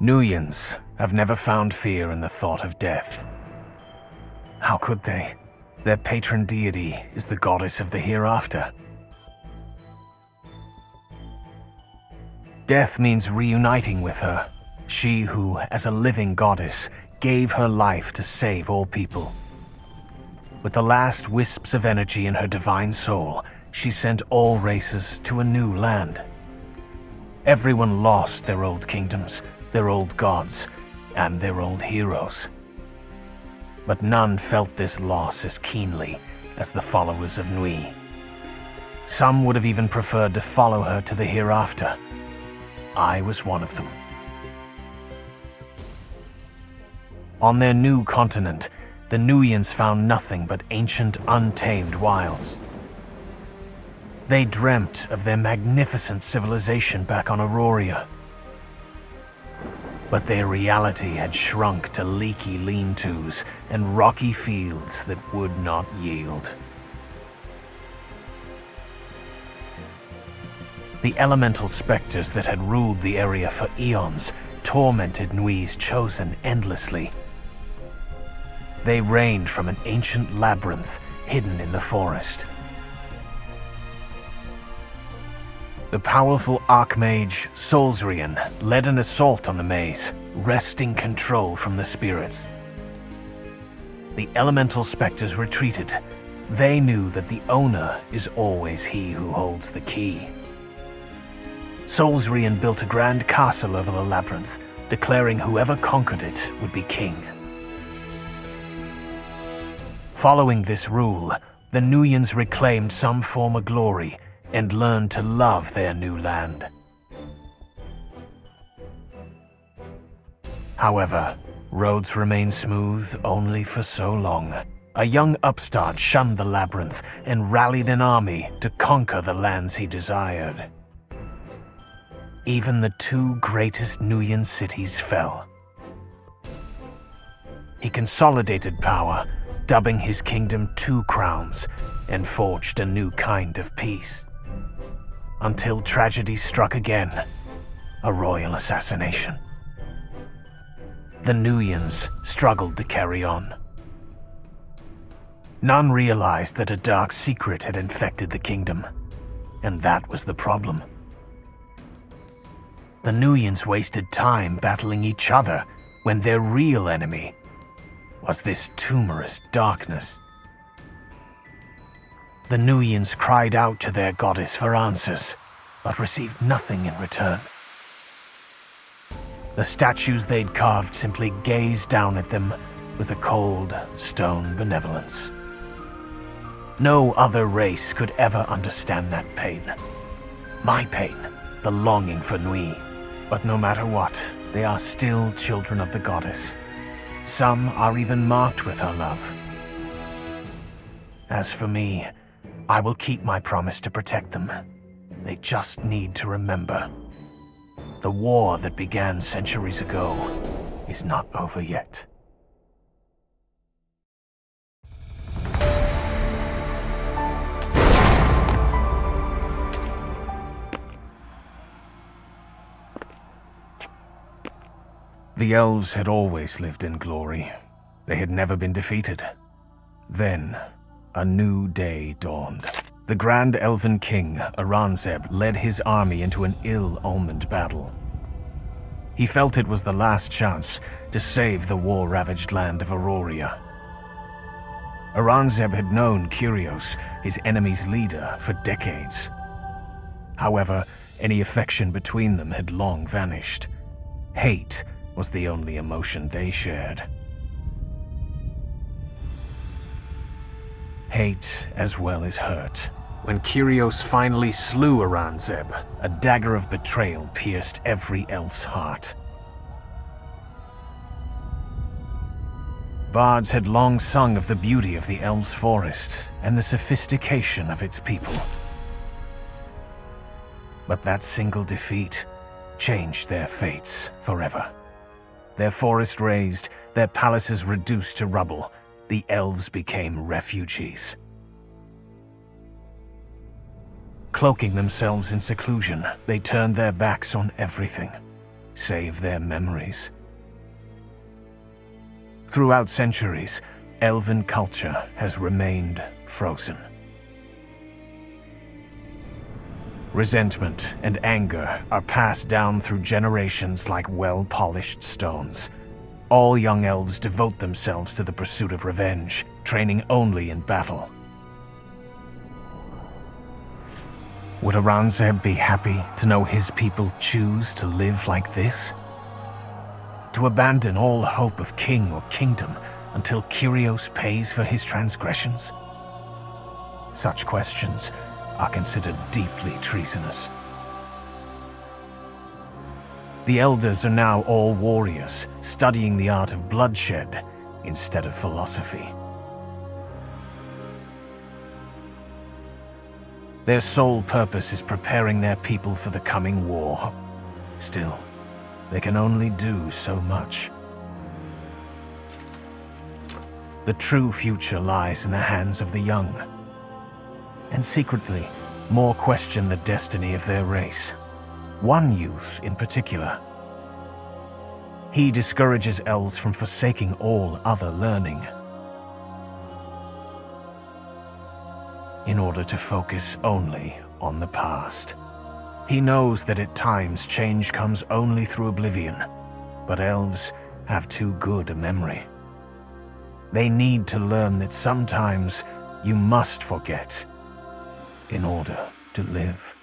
Nuyens have never found fear in the thought of death. How could they? Their patron deity is the goddess of the hereafter. Death means reuniting with her, she who, as a living goddess, gave her life to save all people. With the last wisps of energy in her divine soul, she sent all races to a new land. Everyone lost their old kingdoms, their old gods, and their old heroes. But none felt this loss as keenly as the followers of Nui. Some would have even preferred to follow her to the hereafter. I was one of them. On their new continent, the Nuyens found nothing but ancient, untamed wilds. They dreamt of their magnificent civilization back on Auroria. But their reality had shrunk to leaky lean-tos and rocky fields that would not yield. The elemental specters that had ruled the area for eons tormented Nui's chosen endlessly. They reigned from an ancient labyrinth hidden in the forest. The powerful Archmage Solzrian led an assault on the maze, wresting control from the spirits. The elemental specters retreated. They knew that the owner is always he who holds the key. Solzrian built a grand castle over the labyrinth, declaring whoever conquered it would be king. Following this rule, the Nuyens reclaimed some form of glory and learned to love their new land. However, roads remained smooth only for so long. A young upstart shunned the labyrinth and rallied an army to conquer the lands he desired. Even the two greatest Nuyen cities fell. He consolidated power, dubbing his kingdom Two Crowns, and forged a new kind of peace. Until tragedy struck again, a royal assassination. The Nuyens struggled to carry on. None realized that a dark secret had infected the kingdom, and that was the problem. The Nuyens wasted time battling each other when their real enemy was this tumorous darkness. The Nuyens cried out to their goddess for answers, but received nothing in return. The statues they'd carved simply gazed down at them with a cold, stone benevolence. No other race could ever understand that pain. My pain, the longing for Nui. But no matter what, they are still children of the goddess. Some are even marked with her love. As for me, I will keep my promise to protect them. They just need to remember. The war that began centuries ago is not over yet. The elves had always lived in glory. They had never been defeated. Then, a new day dawned. The Grand Elven King, Aranzeb, led his army into an ill-omened battle. He felt it was the last chance to save the war-ravaged land of Auroria. Aranzeb had known Kyrios, his enemy's leader, for decades. However, any affection between them had long vanished. Hate was the only emotion they shared. Hate as well as hurt. When Kyrios finally slew Aranzeb, a dagger of betrayal pierced every elf's heart. Bards had long sung of the beauty of the elves' forest and the sophistication of its people. But that single defeat changed their fates forever. Their forest razed, their palaces reduced to rubble, the elves became refugees. Cloaking themselves in seclusion, they turned their backs on everything. save their memories. Throughout centuries, elven culture has remained frozen. Resentment and anger are passed down through generations like well-polished stones. All young elves devote themselves to the pursuit of revenge, training only in battle. Would Aurangzeb be happy to know his people choose to live like this? To abandon all hope of king or kingdom until Kyrios pays for his transgressions? Such questions are considered deeply treasonous. The elders are now all warriors, studying the art of bloodshed instead of philosophy. Their sole purpose is preparing their people for the coming war. Still, they can only do so much. The true future lies in the hands of the young. And secretly, more question the destiny of their race. One youth in particular. He discourages elves from forsaking all other learning, in order to focus only on the past. He knows that at times change comes only through oblivion, but elves have too good a memory. They need to learn that sometimes you must forget in order to live.